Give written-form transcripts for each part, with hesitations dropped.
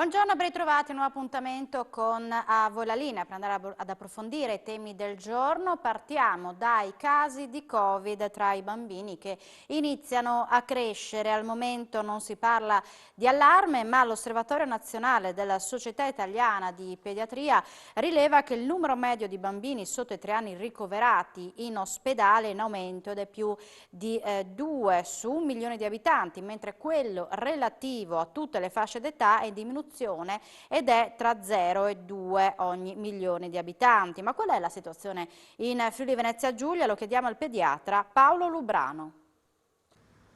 Buongiorno, ben ritrovati, un nuovo appuntamento con A Voi la Linea per andare ad approfondire i temi del giorno. Partiamo dai casi di Covid tra i bambini che iniziano a crescere. Al momento non si parla di allarme, ma l'Osservatorio Nazionale della Società Italiana di Pediatria rileva che il numero medio di bambini sotto i 3 anni ricoverati in ospedale è in aumento ed è più di 2 su 1 milione di abitanti, mentre quello relativo a tutte le fasce d'età è in diminuzione ed è tra 0 e 2 ogni milione di abitanti. Ma qual è la situazione in Friuli Venezia Giulia? Lo chiediamo al pediatra Paolo Lubrano.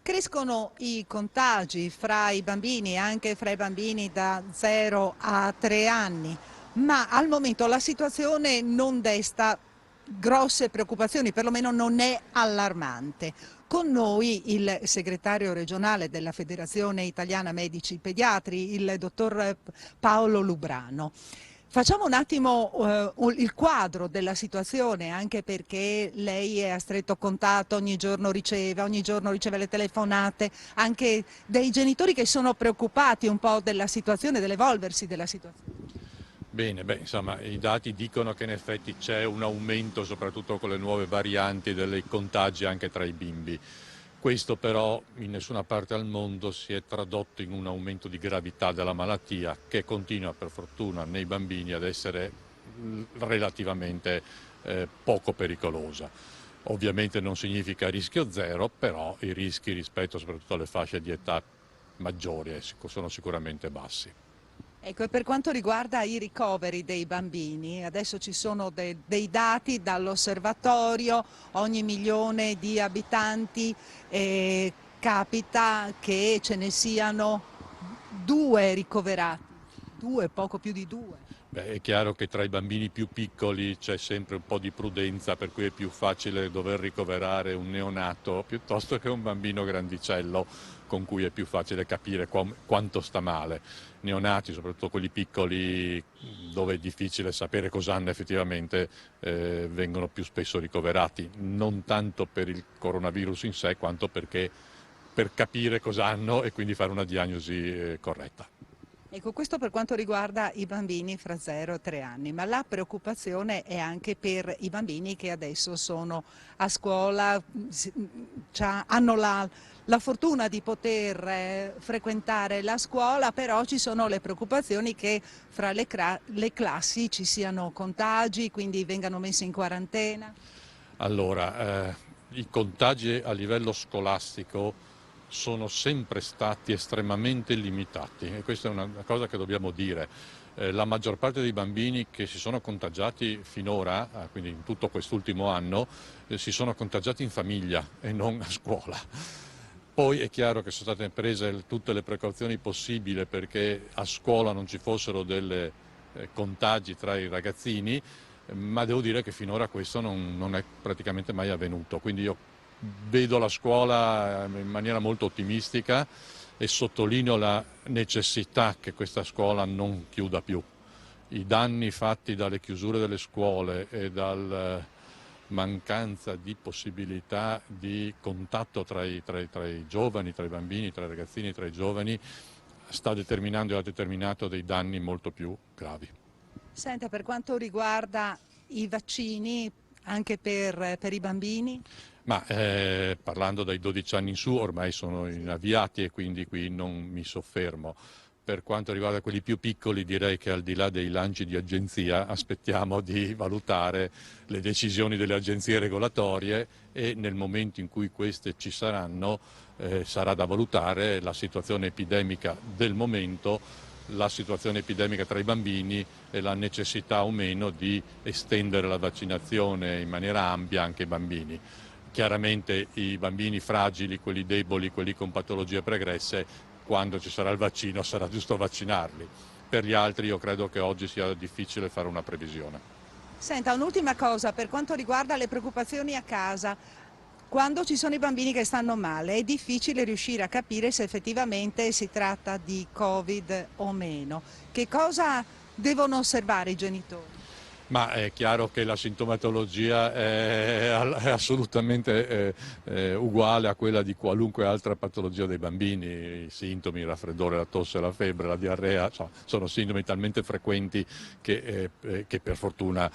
Crescono i contagi fra i bambini, anche fra i bambini da 0 a 3 anni, ma al momento la situazione non desta grosse preoccupazioni, perlomeno non è allarmante. Con noi il segretario regionale della Federazione Italiana Medici Pediatri, il dottor Paolo Lubrano. Facciamo un attimo il quadro della situazione, anche perché lei è a stretto contatto, ogni giorno riceve le telefonate, anche dei genitori che sono preoccupati un po' della situazione, dell'evolversi della situazione. Bene, insomma, i dati dicono che in effetti c'è un aumento, soprattutto con le nuove varianti, dei contagi anche tra i bimbi. Questo però in nessuna parte al mondo si è tradotto in un aumento di gravità della malattia, che continua per fortuna nei bambini ad essere relativamente poco pericolosa. Ovviamente non significa rischio zero, però i rischi rispetto soprattutto alle fasce di età maggiori sono sicuramente bassi. Ecco, e per quanto riguarda i ricoveri dei bambini, adesso ci sono dei dati dall'osservatorio, ogni milione di abitanti capita che ce ne siano 2 ricoverati, 2, poco più di 2. È chiaro che tra i bambini più piccoli c'è sempre un po' di prudenza, per cui è più facile dover ricoverare un neonato piuttosto che un bambino grandicello, con cui è più facile capire quanto sta male. Neonati, soprattutto quelli piccoli, dove è difficile sapere cosa hanno effettivamente, vengono più spesso ricoverati, non tanto per il coronavirus in sé, quanto perché per capire cosa hanno e quindi fare una diagnosi corretta. Ecco, questo per quanto riguarda i bambini fra 0 e 3 anni, ma la preoccupazione è anche per i bambini che adesso sono a scuola, hanno la fortuna di poter frequentare la scuola, però ci sono le preoccupazioni che fra le classi ci siano contagi, quindi vengano messi in quarantena. Allora, i contagi a livello scolastico sono sempre stati estremamente limitati e questa è una cosa che dobbiamo dire. La maggior parte dei bambini che si sono contagiati finora, quindi in tutto quest'ultimo anno, si sono contagiati in famiglia e non a scuola. Poi è chiaro che sono state prese tutte le precauzioni possibili perché a scuola non ci fossero dei contagi tra i ragazzini, ma devo dire che finora questo non è praticamente mai avvenuto. Quindi io vedo la scuola in maniera molto ottimistica e sottolineo la necessità che questa scuola non chiuda più. I danni fatti dalle chiusure delle scuole e dalla mancanza di possibilità di contatto tra i giovani, tra i bambini, tra i ragazzini, tra i giovani, sta determinando e ha determinato dei danni molto più gravi. Senta, per quanto riguarda i vaccini, anche per i bambini? Ma parlando dai 12 anni in su ormai sono inavviati e quindi qui non mi soffermo. Per quanto riguarda quelli più piccoli direi che al di là dei lanci di agenzia aspettiamo di valutare le decisioni delle agenzie regolatorie e nel momento in cui queste ci saranno sarà da valutare la situazione epidemica del momento, la situazione epidemica tra i bambini e la necessità o meno di estendere la vaccinazione in maniera ampia anche ai bambini. Chiaramente i bambini fragili, quelli deboli, quelli con patologie pregresse, quando ci sarà il vaccino sarà giusto vaccinarli. Per gli altri io credo che oggi sia difficile fare una previsione. Senta, un'ultima cosa per quanto riguarda le preoccupazioni a casa. Quando ci sono i bambini che stanno male è difficile riuscire a capire se effettivamente si tratta di Covid o meno. Che cosa devono osservare i genitori? Ma è chiaro che la sintomatologia è assolutamente uguale a quella di qualunque altra patologia dei bambini. I sintomi, il raffreddore, la tosse, la febbre, la diarrea, sono sintomi talmente frequenti che per fortuna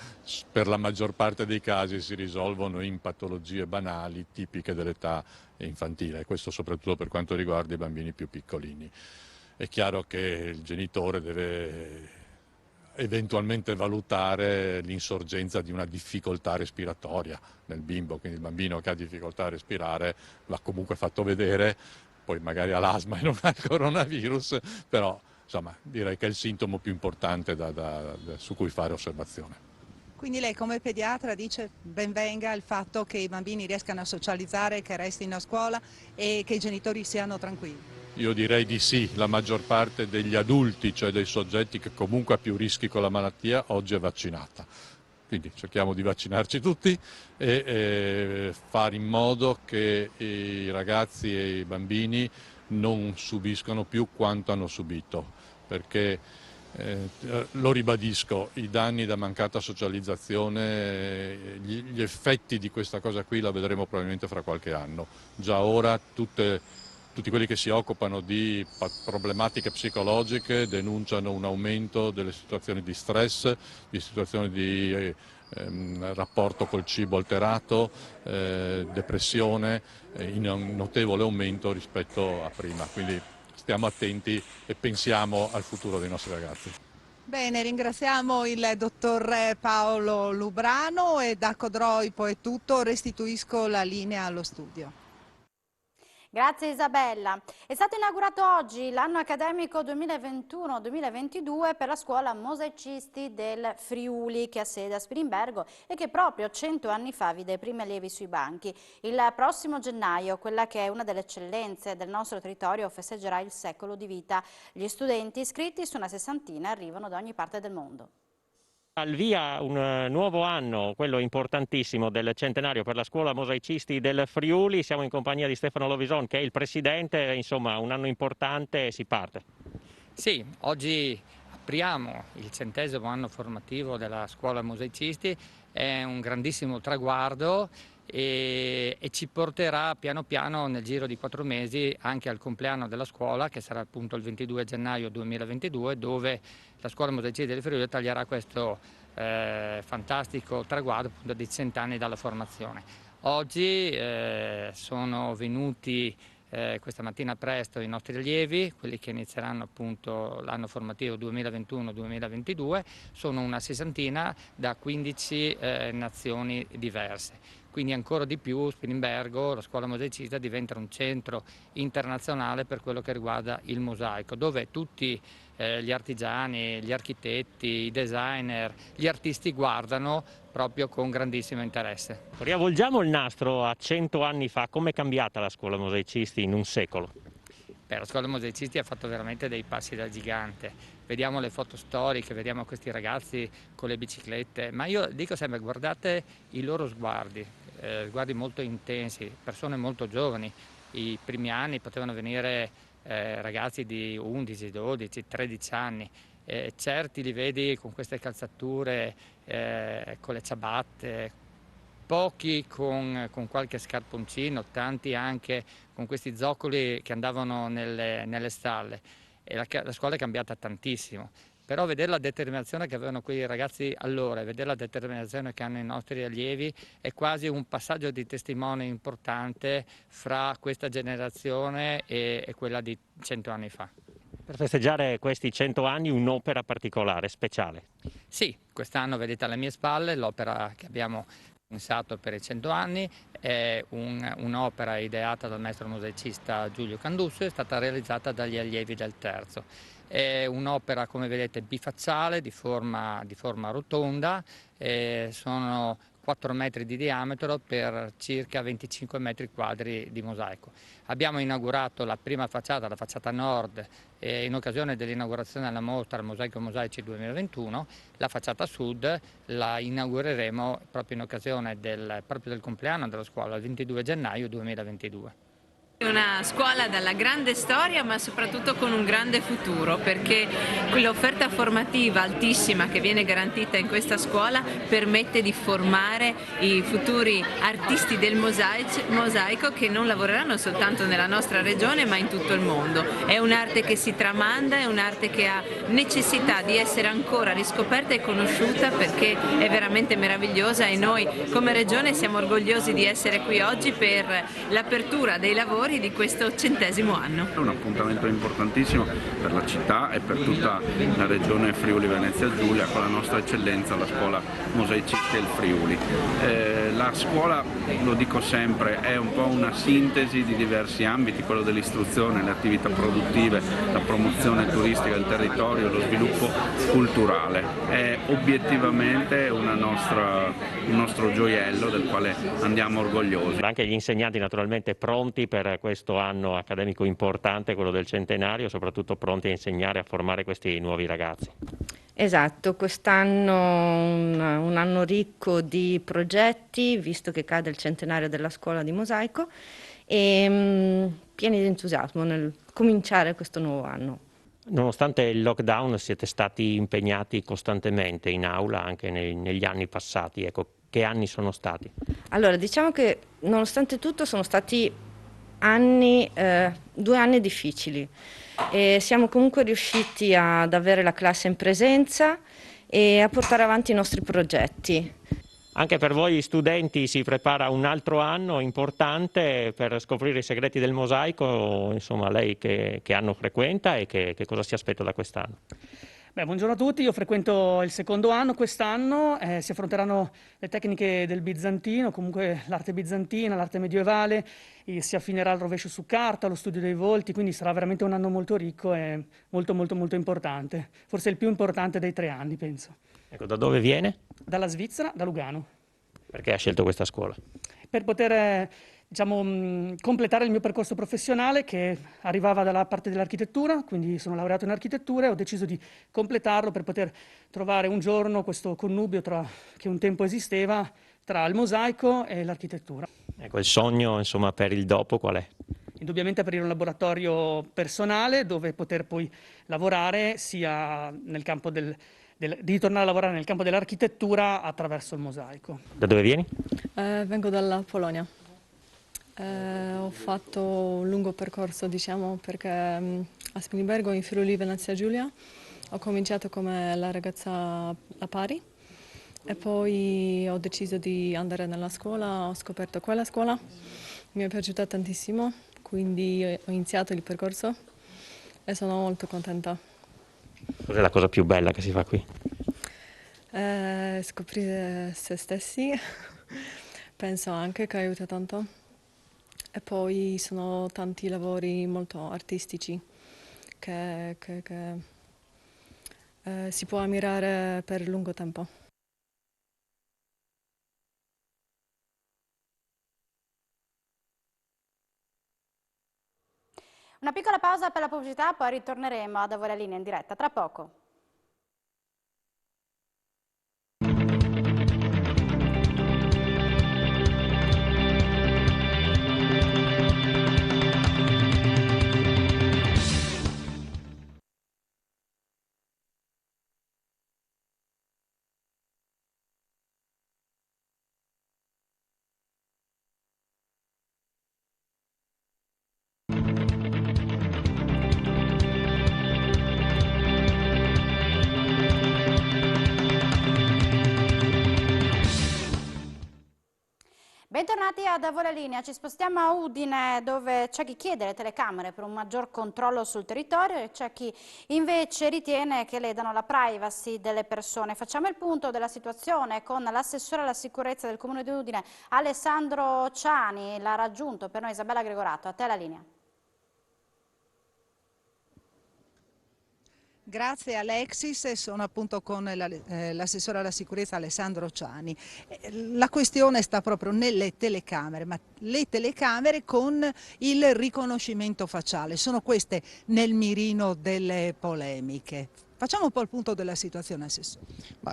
per la maggior parte dei casi si risolvono in patologie banali tipiche dell'età infantile, questo soprattutto per quanto riguarda i bambini più piccolini. È chiaro che il genitore deve eventualmente valutare l'insorgenza di una difficoltà respiratoria nel bimbo, quindi il bambino che ha difficoltà a respirare va comunque fatto vedere, poi magari ha l'asma e non ha il coronavirus, però insomma direi che è il sintomo più importante su cui fare osservazione. Quindi lei come pediatra dice ben venga il fatto che i bambini riescano a socializzare, che restino a scuola e che i genitori siano tranquilli? Io direi di sì, la maggior parte degli adulti, cioè dei soggetti che comunque ha più rischi con la malattia, oggi è vaccinata. Quindi cerchiamo di vaccinarci tutti e fare in modo che i ragazzi e i bambini non subiscano più quanto hanno subito, perché lo ribadisco, i danni da mancata socializzazione, gli effetti di questa cosa qui la vedremo probabilmente fra qualche anno. Già ora tutti quelli che si occupano di problematiche psicologiche denunciano un aumento delle situazioni di stress, di situazioni di rapporto col cibo alterato, depressione, in un notevole aumento rispetto a prima. Quindi stiamo attenti e pensiamo al futuro dei nostri ragazzi. Bene, ringraziamo il dottor Paolo Lubrano e da Codroipo è tutto, restituisco la linea allo studio. Grazie Isabella. È stato inaugurato oggi l'anno accademico 2021-2022 per la scuola Mosaicisti del Friuli, che ha sede a Spilimbergo e che proprio 100 anni fa vide i primi allievi sui banchi. Il prossimo gennaio, quella che è una delle eccellenze del nostro territorio, festeggerà il secolo di vita. Gli studenti iscritti su una sessantina arrivano da ogni parte del mondo. Al via un nuovo anno, quello importantissimo del centenario per la scuola Mosaicisti del Friuli. Siamo in compagnia di Stefano Lovison, che è il presidente. Insomma, un anno importante e si parte. Sì, oggi apriamo il 100° anno formativo della scuola Mosaicisti, è un grandissimo traguardo e ci porterà piano piano nel giro di 4 mesi anche al compleanno della scuola, che sarà appunto il 22 gennaio 2022, dove la scuola Mosaicisti del Friuli taglierà questo fantastico traguardo appunto di 100 anni dalla formazione. Oggi sono venuti questa mattina presto i nostri allievi, quelli che inizieranno appunto l'anno formativo 2021-2022, sono una sessantina da 15 nazioni diverse. Quindi ancora di più Spilimbergo, la scuola mosaicista, diventa un centro internazionale per quello che riguarda il mosaico, dove tutti gli artigiani, gli architetti, i designer, gli artisti guardano proprio con grandissimo interesse. Riavvolgiamo il nastro a 100 anni fa. Com'è cambiata la scuola Mosaicisti in un secolo? La scuola Mosaicisti ha fatto veramente dei passi da gigante. Vediamo le foto storiche, vediamo questi ragazzi con le biciclette, ma io dico sempre guardate i loro sguardi, sguardi molto intensi, persone molto giovani. I primi anni potevano venire ragazzi di 11, 12, 13 anni. Certi li vedi con queste calzature, con le ciabatte, pochi con qualche scarponcino, tanti anche con questi zoccoli che andavano nelle stalle. E la scuola è cambiata tantissimo, però vedere la determinazione che avevano quei ragazzi allora e vedere la determinazione che hanno i nostri allievi è quasi un passaggio di testimone importante fra questa generazione e quella di 100 anni fa. Per festeggiare questi 100 anni un'opera particolare, speciale. Sì, quest'anno vedete alle mie spalle l'opera che abbiamo pensato per i 100 anni, è un'opera ideata dal maestro mosaicista Giulio Canduccio, è stata realizzata dagli allievi del terzo. È un'opera, come vedete, bifacciale, di forma rotonda, sono 4 metri di diametro per circa 25 metri quadri di mosaico. Abbiamo inaugurato la prima facciata, la facciata nord, in occasione dell'inaugurazione della mostra Mosaico Mosaici 2021, la facciata sud la inaugureremo proprio in occasione proprio del compleanno della scuola, il 22 gennaio 2022. Una scuola dalla grande storia ma soprattutto con un grande futuro, perché l'offerta formativa altissima che viene garantita in questa scuola permette di formare i futuri artisti del mosaico che non lavoreranno soltanto nella nostra regione ma in tutto il mondo. È un'arte che si tramanda, è un'arte che ha necessità di essere ancora riscoperta e conosciuta perché è veramente meravigliosa, e noi come regione siamo orgogliosi di essere qui oggi per l'apertura dei lavori di questo 100° anno. È un appuntamento importantissimo per la città e per tutta la regione Friuli Venezia Giulia, con la nostra eccellenza, la scuola mosaicisti del Friuli. La scuola, lo dico sempre, è un po' una sintesi di diversi ambiti, quello dell'istruzione, le attività produttive, la promozione turistica del territorio, lo sviluppo culturale. È obiettivamente un nostro gioiello del quale andiamo orgogliosi. Anche gli insegnanti naturalmente pronti per questo anno accademico importante, quello del centenario, soprattutto pronti a insegnare, a formare questi nuovi ragazzi. Esatto, quest'anno un anno ricco di progetti, visto che cade il centenario della scuola di mosaico, e pieni di entusiasmo nel cominciare questo nuovo anno. Nonostante il lockdown siete stati impegnati costantemente in aula anche negli anni passati, ecco, che anni sono stati? Allora, diciamo che nonostante tutto sono stati 2 anni difficili e siamo comunque riusciti ad avere la classe in presenza e a portare avanti i nostri progetti. Anche per voi studenti si prepara un altro anno importante per scoprire i segreti del mosaico. Insomma, lei che anno frequenta e che cosa si aspetta da quest'anno? Buongiorno a tutti, io frequento il 2° anno quest'anno, si affronteranno le tecniche del bizantino, comunque l'arte bizantina, l'arte medievale, si affinerà il rovescio su carta, lo studio dei volti, quindi sarà veramente un anno molto ricco e molto molto molto importante, forse il più importante dei 3 anni, penso. Ecco, da dove viene? Dalla Svizzera, da Lugano. Perché ha scelto questa scuola? Per poter completare il mio percorso professionale, che arrivava dalla parte dell'architettura, quindi sono laureato in architettura e ho deciso di completarlo per poter trovare un giorno questo connubio che un tempo esisteva tra il mosaico e l'architettura. Ecco, il sogno insomma per il dopo qual è? Indubbiamente aprire un laboratorio personale dove poter poi lavorare sia nel campo di tornare a lavorare nel campo dell'architettura attraverso il mosaico. Da dove vieni? Vengo dalla Polonia. Ho fatto un lungo percorso, diciamo, perché a Spinibergo, in Friuli Venezia Giulia, ho cominciato come la ragazza a pari e poi ho deciso di andare nella scuola, ho scoperto quella scuola, mi è piaciuta tantissimo, quindi ho iniziato il percorso e sono molto contenta. Cos'è la cosa più bella che si fa qui? Scoprire se stessi, penso anche che aiuta tanto. E poi sono tanti lavori molto artistici che si può ammirare per lungo tempo. Una piccola pausa per la pubblicità, poi ritorneremo ad Avola Linea in diretta tra poco. Bentornati ad Avola Linea, ci spostiamo a Udine dove c'è chi chiede le telecamere per un maggior controllo sul territorio e c'è chi invece ritiene che ledano la privacy delle persone. Facciamo il punto della situazione con l'assessore alla sicurezza del Comune di Udine, Alessandro Ciani. L'ha raggiunto per noi Isabella Gregorato, a te la linea. Grazie Alexis, sono appunto con l'assessore alla sicurezza Alessandro Ciani. La questione sta proprio nelle telecamere, ma le telecamere con il riconoscimento facciale, sono queste nel mirino delle polemiche. Facciamo un po' il punto della situazione, assessore.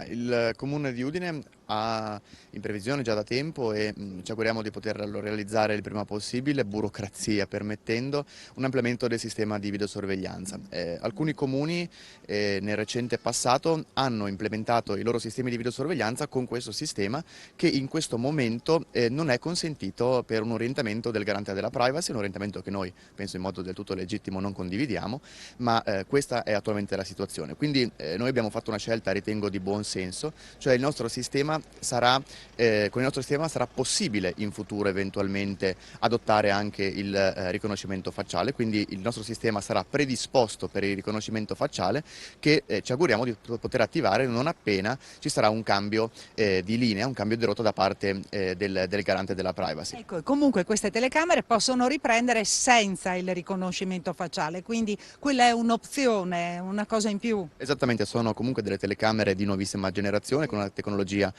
Il Comune di Udine in previsione già da tempo e ci auguriamo di poterlo realizzare il prima possibile, burocrazia permettendo, un ampliamento del sistema di videosorveglianza. Alcuni comuni nel recente passato hanno implementato i loro sistemi di videosorveglianza con questo sistema che in questo momento non è consentito per un orientamento del garante della privacy, un orientamento che noi penso in modo del tutto legittimo non condividiamo, ma questa è attualmente la situazione. Quindi noi abbiamo fatto una scelta, ritengo, di buon senso, cioè con il nostro sistema sarà possibile in futuro eventualmente adottare anche il riconoscimento facciale, quindi il nostro sistema sarà predisposto per il riconoscimento facciale che ci auguriamo di poter attivare non appena ci sarà un cambio di linea, un cambio di rotta da parte del garante della privacy. Ecco, comunque queste telecamere possono riprendere senza il riconoscimento facciale, quindi quella è un'opzione, una cosa in più. Esattamente, sono comunque delle telecamere di nuovissima generazione con una tecnologia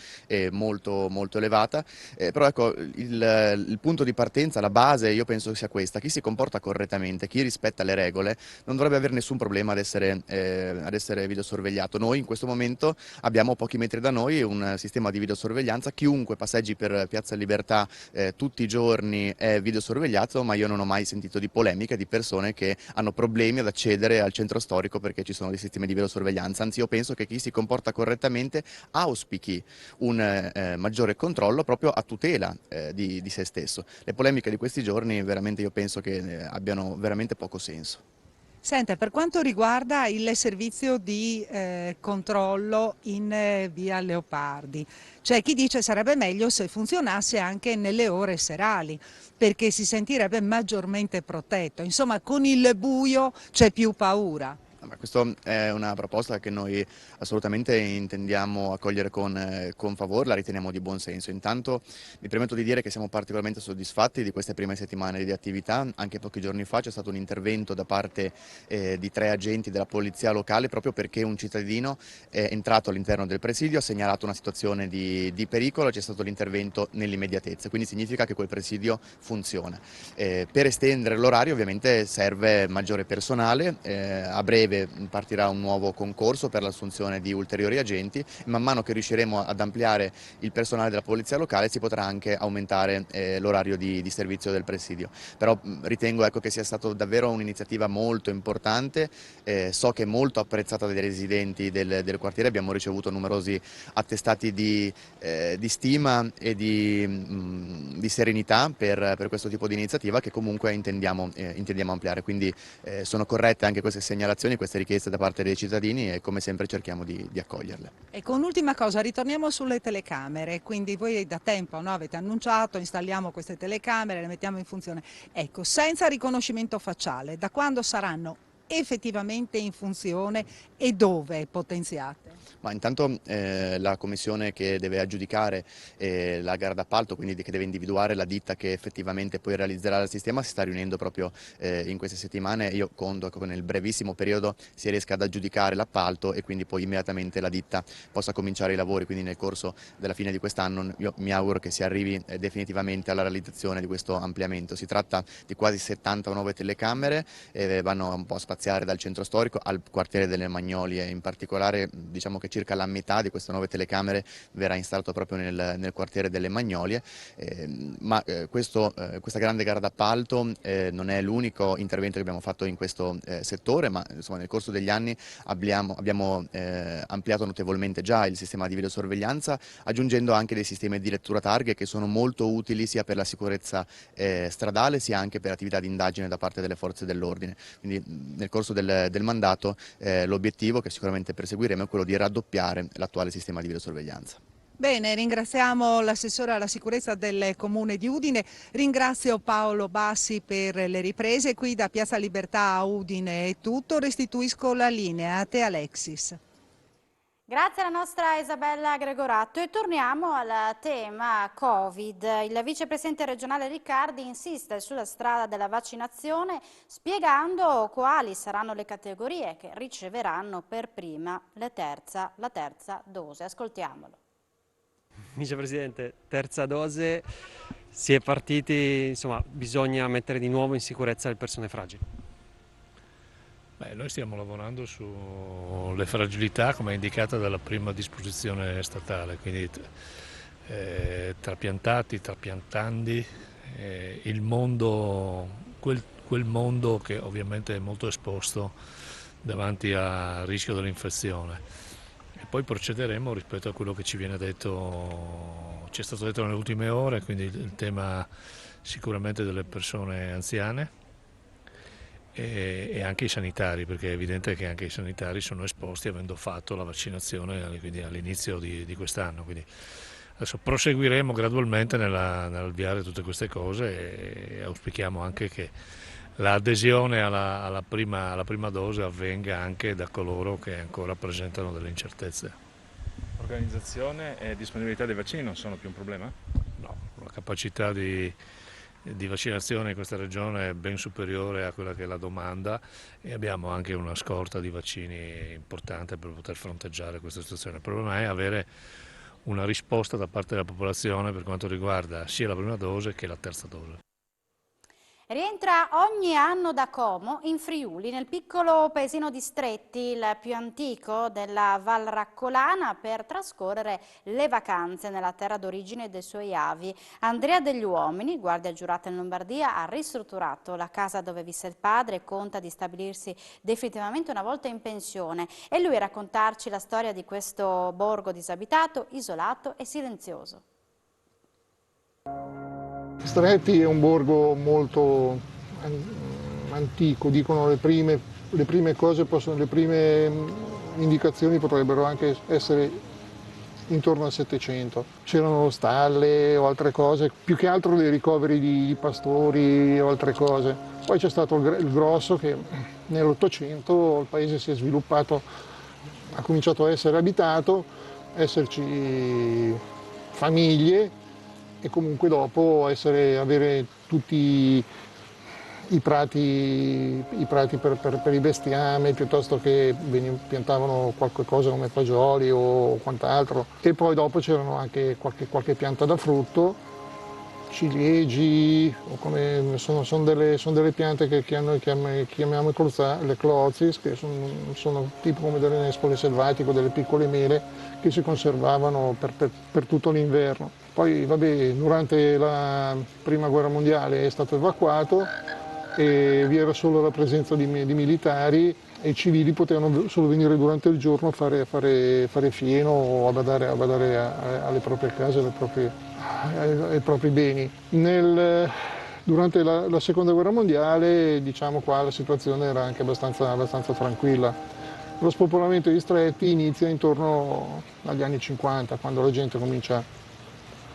molto, molto elevata, però ecco il punto di partenza, la base io penso sia questa: chi si comporta correttamente, chi rispetta le regole non dovrebbe avere nessun problema ad essere videosorvegliato. Noi in questo momento abbiamo pochi metri da noi un sistema di videosorveglianza, chiunque passeggi per Piazza Libertà tutti i giorni è videosorvegliato, ma io non ho mai sentito di polemiche di persone che hanno problemi ad accedere al centro storico perché ci sono dei sistemi di videosorveglianza. Anzi, io penso che chi si comporta correttamente auspichi un maggiore controllo proprio a tutela di se stesso. Le polemiche di questi giorni veramente io penso che abbiano veramente poco senso. Senta, per quanto riguarda il servizio di controllo in via Leopardi, c'è chi dice sarebbe meglio se funzionasse anche nelle ore serali, perché si sentirebbe maggiormente protetto. Insomma, con il buio c'è più paura. Questa è una proposta che noi assolutamente intendiamo accogliere con favore, la riteniamo di buon senso. Intanto mi permetto di dire che siamo particolarmente soddisfatti di queste prime settimane di attività. Anche pochi giorni fa c'è stato un intervento da parte di 3 agenti della polizia locale proprio perché un cittadino è entrato all'interno del presidio, ha segnalato una situazione di pericolo e c'è stato l'intervento nell'immediatezza, quindi significa che quel presidio funziona. Per estendere l'orario ovviamente serve maggiore personale, a breve partirà un nuovo concorso per l'assunzione di ulteriori agenti e man mano che riusciremo ad ampliare il personale della polizia locale si potrà anche aumentare l'orario di servizio del presidio. Però ritengo che sia stata davvero un'iniziativa molto importante, so che è molto apprezzata dai residenti del quartiere, abbiamo ricevuto numerosi attestati di stima e di serenità per questo tipo di iniziativa che comunque intendiamo ampliare, quindi sono corrette anche queste segnalazioni, queste richieste da parte dei cittadini e come sempre cerchiamo di accoglierle. Ecco, un'ultima cosa, ritorniamo sulle telecamere, quindi voi da tempo avete annunciato installiamo queste telecamere, le mettiamo in funzione, ecco, senza riconoscimento facciale, da quando saranno effettivamente in funzione e dove potenziate? Ma intanto la commissione che deve aggiudicare la gara d'appalto, quindi che deve individuare la ditta che effettivamente poi realizzerà il sistema, si sta riunendo proprio in queste settimane. Io conto che nel brevissimo periodo si riesca ad aggiudicare l'appalto e quindi poi immediatamente la ditta possa cominciare i lavori, quindi nel corso della fine di quest'anno io mi auguro che si arrivi definitivamente alla realizzazione di questo ampliamento. Si tratta di quasi 70 nuove telecamere, vanno un po' a spaziare dal centro storico al quartiere delle Magnolie, in particolare diciamo che circa la metà di queste nuove telecamere verrà installato proprio nel quartiere delle Magnolie, questa grande gara d'appalto non è l'unico intervento che abbiamo fatto in questo settore, ma insomma, nel corso degli anni abbiamo ampliato notevolmente già il sistema di videosorveglianza, aggiungendo anche dei sistemi di lettura targhe che sono molto utili sia per la sicurezza stradale sia anche per attività di indagine da parte delle forze dell'ordine. Quindi nel corso del mandato l'obiettivo che sicuramente perseguiremo è quello di raddoppiare l'attuale sistema di videosorveglianza. Bene, ringraziamo l'assessore alla sicurezza del Comune di Udine, ringrazio Paolo Bassi per le riprese, qui da Piazza Libertà a Udine è tutto, restituisco la linea a te Alexis. Grazie alla nostra Isabella Gregoratto e torniamo al tema Covid. Il vicepresidente regionale Riccardi insiste sulla strada della vaccinazione spiegando quali saranno le categorie che riceveranno per prima la terza dose. Ascoltiamolo. Vicepresidente, terza dose, si è partiti, insomma bisogna mettere di nuovo in sicurezza le persone fragili. Noi stiamo lavorando sulle fragilità come indicata dalla prima disposizione statale, quindi trapiantati, trapiantandi, il mondo, quel mondo che ovviamente è molto esposto davanti al rischio dell'infezione. E poi procederemo rispetto a quello che ci viene detto, ci è stato detto nelle ultime ore, quindi il tema sicuramente delle persone anziane e anche i sanitari, perché è evidente che anche i sanitari sono esposti avendo fatto la vaccinazione all'inizio di quest'anno. Quindi adesso proseguiremo gradualmente nell'avviare tutte queste cose e auspichiamo anche che l'adesione alla prima dose avvenga anche da coloro che ancora presentano delle incertezze. Organizzazione e disponibilità dei vaccini non sono più un problema? No, la capacità di vaccinazione in questa regione è ben superiore a quella che è la domanda e abbiamo anche una scorta di vaccini importante per poter fronteggiare questa situazione. Il problema è avere una risposta da parte della popolazione per quanto riguarda sia la prima dose che la terza dose. Rientra ogni anno da Como, in Friuli, nel piccolo paesino di Stretti, il più antico della Val Raccolana, per trascorrere le vacanze nella terra d'origine dei suoi avi. Andrea Degli Uomini, guardia giurata in Lombardia, ha ristrutturato la casa dove visse il padre e conta di stabilirsi definitivamente una volta in pensione. E lui a raccontarci la storia di questo borgo disabitato, isolato e silenzioso. Stretti è un borgo molto antico, dicono le prime cose, le prime indicazioni potrebbero anche essere intorno al 700. C'erano stalle o altre cose, più che altro dei ricoveri di pastori o altre cose. Poi c'è stato il grosso che nell'800 il paese si è sviluppato, ha cominciato a essere abitato, esserci famiglie, e comunque dopo avere tutti i prati per il bestiame, piuttosto che piantavano qualche cosa come fagioli o quant'altro. E poi dopo c'erano anche qualche pianta da frutto, ciliegi, o come sono delle piante che chiamiamo le clozis, che sono tipo come delle nespole selvatiche, delle piccole mele che si conservavano per tutto l'inverno. Poi vabbè, durante la prima guerra mondiale è stato evacuato e vi era solo la presenza di militari e i civili potevano solo venire durante il giorno a fare fieno o a badare alle proprie case, ai propri beni. Durante la seconda guerra mondiale, diciamo qua la situazione era anche abbastanza tranquilla. Lo spopolamento di Stretti inizia intorno agli anni 50, quando la gente comincia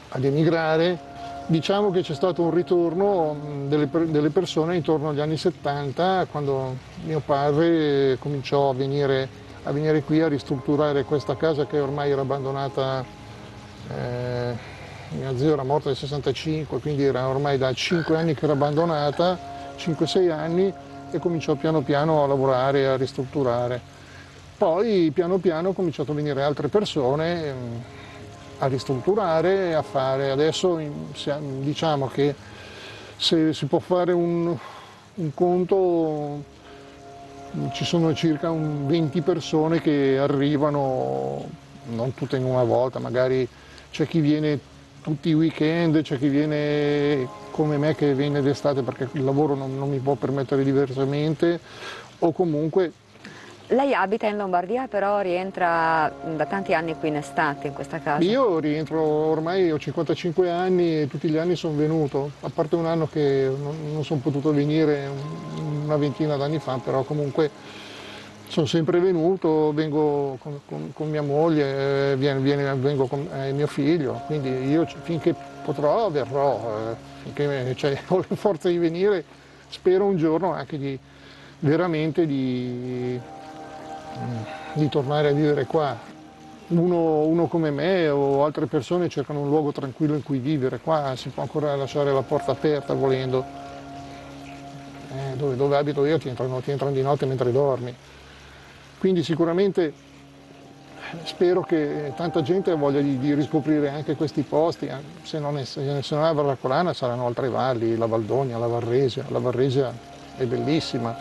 ad emigrare. Diciamo che c'è stato un ritorno delle persone intorno agli anni 70, quando mio padre cominciò a venire qui a ristrutturare questa casa che ormai era abbandonata. Mio zio era morto nel 65, quindi era ormai da 5 anni che era abbandonata, 5-6 anni, e cominciò piano piano a lavorare, a ristrutturare. Poi piano piano ho cominciato a venire altre persone a ristrutturare, a fare. Adesso diciamo che se si può fare un conto, ci sono circa 20 persone che arrivano, non tutte in una volta, magari c'è chi viene tutti i weekend, c'è chi viene come me che viene d'estate perché il lavoro non mi può permettere diversamente, o comunque. Lei abita in Lombardia, però rientra da tanti anni qui in estate in questa casa? Io rientro, ormai ho 55 anni e tutti gli anni sono venuto, a parte un anno che non sono potuto venire una ventina d'anni fa, però comunque sono sempre venuto, vengo con mia moglie, vengo con mio figlio, quindi io finché potrò verrò, finché ho le forze di venire, spero un giorno anche veramente di tornare a vivere qua. Uno come me o altre persone cercano un luogo tranquillo in cui vivere, qua si può ancora lasciare la porta aperta volendo. Dove abito io ti entrano di notte mentre dormi. Quindi sicuramente spero che tanta gente ha voglia di riscoprire anche questi posti, se non la Val Raccolana saranno altre valli, la Valdogna, la Varresia. La Varresia è bellissima,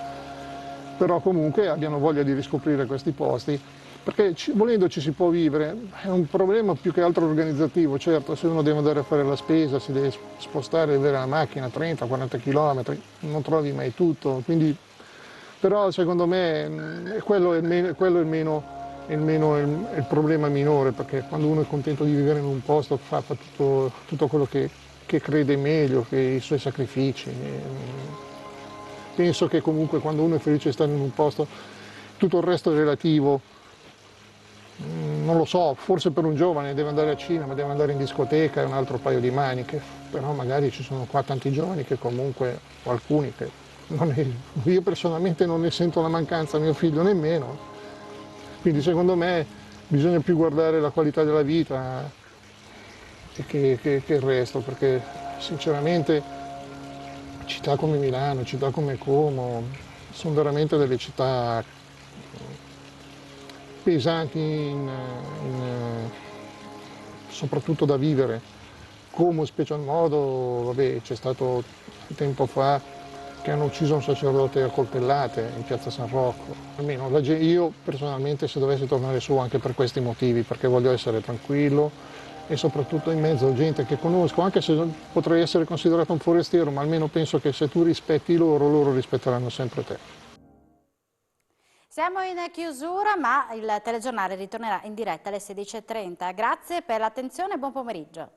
però comunque abbiano voglia di riscoprire questi posti perché volendo ci si può vivere, è un problema più che altro organizzativo. Certo, se uno deve andare a fare la spesa, si deve spostare, avere la macchina 30-40 km, non trovi mai tutto, quindi, però secondo me quello è il problema minore, perché quando uno è contento di vivere in un posto fa tutto quello che crede meglio, che i suoi sacrifici. Penso che comunque quando uno è felice di stare in un posto, tutto il resto è relativo. Non lo so, forse per un giovane deve andare a cinema, deve andare in discoteca, è un altro paio di maniche, però magari ci sono qua tanti giovani che comunque, o alcuni che io personalmente non ne sento la mancanza, mio figlio nemmeno, quindi secondo me bisogna più guardare la qualità della vita che il resto, perché sinceramente città come Milano, città come Como, sono veramente delle città pesanti soprattutto da vivere. Como special modo, vabbè, c'è stato tempo fa che hanno ucciso un sacerdote a coltellate in piazza San Rocco. Almeno io personalmente, se dovessi tornare su, anche per questi motivi, perché voglio essere tranquillo e soprattutto in mezzo a gente che conosco, anche se potrei essere considerato un forestiero, ma almeno penso che se tu rispetti loro rispetteranno sempre te. Siamo in chiusura, ma il telegiornale ritornerà in diretta alle 16:30. Grazie per l'attenzione e buon pomeriggio.